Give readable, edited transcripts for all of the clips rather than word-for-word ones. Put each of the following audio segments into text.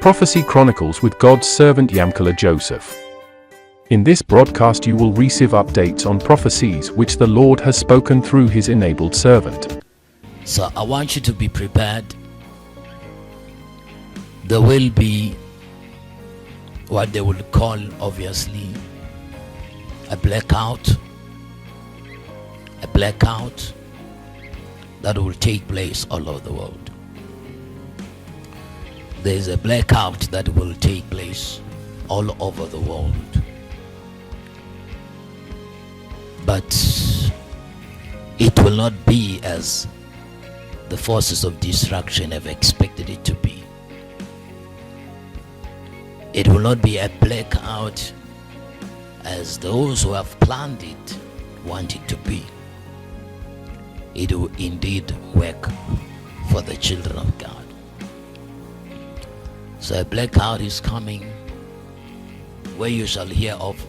Prophecy Chronicles with God's servant Yamkela Joseph. In this broadcast you will receive updates on prophecies which the Lord has spoken through his enabled servant. So I want you to be prepared. There will be what they will call, obviously, a blackout that will take place all over the world. There is a blackout that will take place all over the world. But it will not be as the forces of destruction have expected it to be. It will not be a blackout as those who have planned it want it to be. It will indeed work for the children of God. So a blackout is coming where you shall hear of,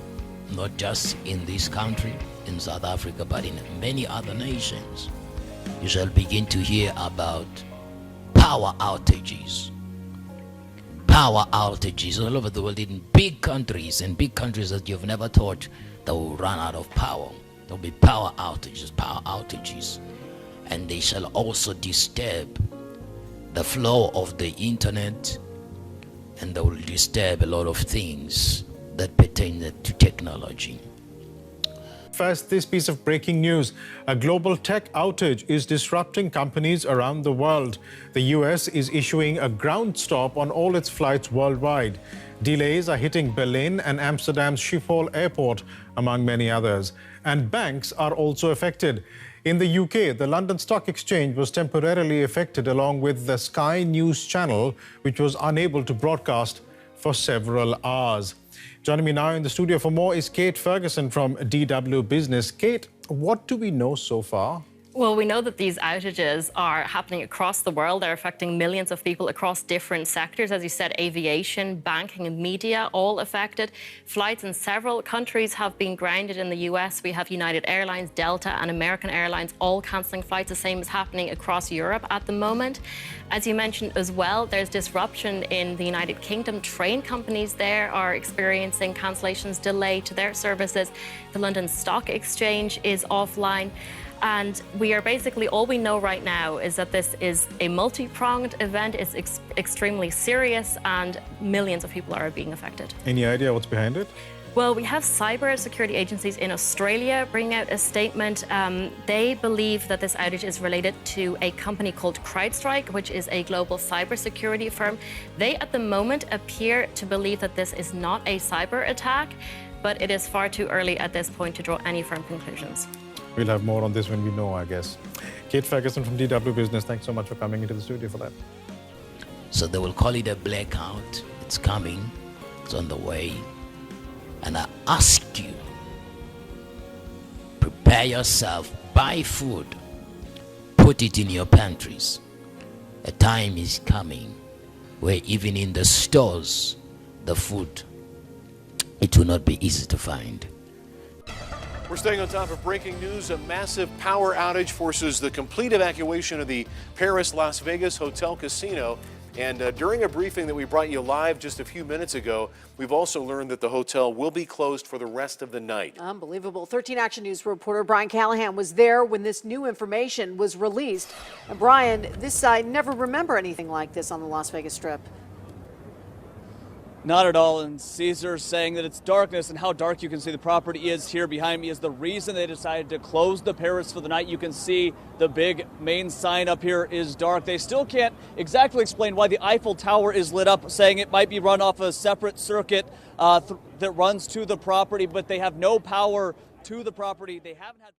not just in this country, in South Africa, but in many other nations. You shall begin to hear about power outages. Power outages all over the world in big countries that you've never thought that will run out of power. There will be power outages. And they shall also disturb the flow of the internet, and they will disturb a lot of things that pertain to technology. First, this piece of breaking news. A global tech outage is disrupting companies around the world. The US is issuing a ground stop on all its flights worldwide. Delays are hitting Berlin and Amsterdam's Schiphol Airport, among many others. And banks are also affected. In the UK, the London Stock Exchange was temporarily affected, along with the Sky News channel, which was unable to broadcast for several hours. Joining me now in the studio for more is Kate Ferguson from DW Business. Kate, what do we know so far? Well, we know that these outages are happening across the world. They're affecting millions of people across different sectors. As you said, aviation, banking and media, all affected. Flights in several countries have been grounded. In the US, we have United Airlines, Delta and American Airlines all cancelling flights. The same is happening across Europe at the moment. As you mentioned as well, there's disruption in the United Kingdom. Train companies there are experiencing cancellations, delay to their services. The London Stock Exchange is offline. And we are basically, all we know right now is that this is a multi-pronged event. It's extremely serious and millions of people are being affected. Any idea what's behind it? Well, we have cyber security agencies in Australia bringing out a statement. They believe that this outage is related to a company called CrowdStrike, which is a global cybersecurity firm. They, at the moment, appear to believe that this is not a cyber attack, but it is far too early at this point to draw any firm conclusions. We'll have more on this when we know, I guess. Kate Ferguson from DW Business, thanks so much for coming into the studio for that. So they will call it a blackout. It's coming. It's on the way. And I ask you, prepare yourself, buy food, put it in your pantries. A time is coming where even in the stores, the food, it will not be easy to find. We're staying on top of breaking news. A massive power outage forces the complete evacuation of the Paris-Las Vegas Hotel Casino. And during a briefing that we brought you live just a few minutes ago, we've also learned that the hotel will be closed for the rest of the night. Unbelievable. 13 Action News reporter Brian Callahan was there when this new information was released. And Brian, I never remember anything like this on the Las Vegas Strip. Not at all, and Caesar's saying that it's darkness, and how dark you can see the property is here behind me is the reason they decided to close the Paris for the night. You can see the big main sign up here is dark. They still can't exactly explain why the Eiffel Tower is lit up, saying it might be run off a separate circuit that runs to the property, but they have no power to the property. They haven't had